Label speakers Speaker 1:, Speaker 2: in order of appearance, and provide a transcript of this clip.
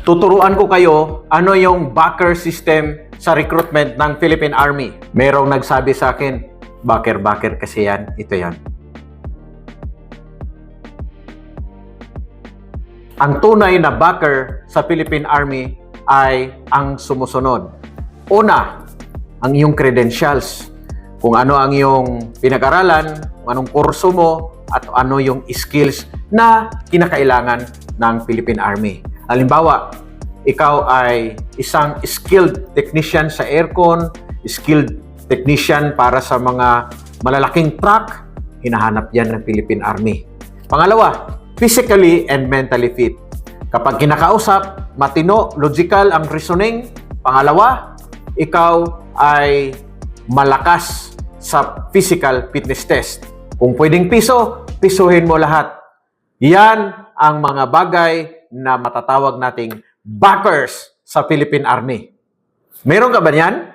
Speaker 1: Tuturuan ko kayo ano yung backer system sa recruitment ng Philippine Army. Merong nagsabi sa akin, backer kasi yan. Ito yan. Ang tunay na backer sa Philippine Army ay ang sumusunod. Una, ang iyong credentials. Kung ano ang iyong pinag-aralan, kung anong kurso mo, at ano yung skills na kinakailangan ng Philippine Army. Halimbawa, ikaw ay isang skilled technician sa aircon, skilled technician para sa mga malalaking truck, hinahanap yan ng Philippine Army. Pangalawa, physically and mentally fit. Kapag kinakausap, matino, logical ang reasoning. Pangalawa, ikaw ay malakas sa physical fitness test. Kung pwedeng pisuhin mo lahat. Yan ang mga bagay na matatawag nating backers sa Philippine Army. Meron ka ba niyan?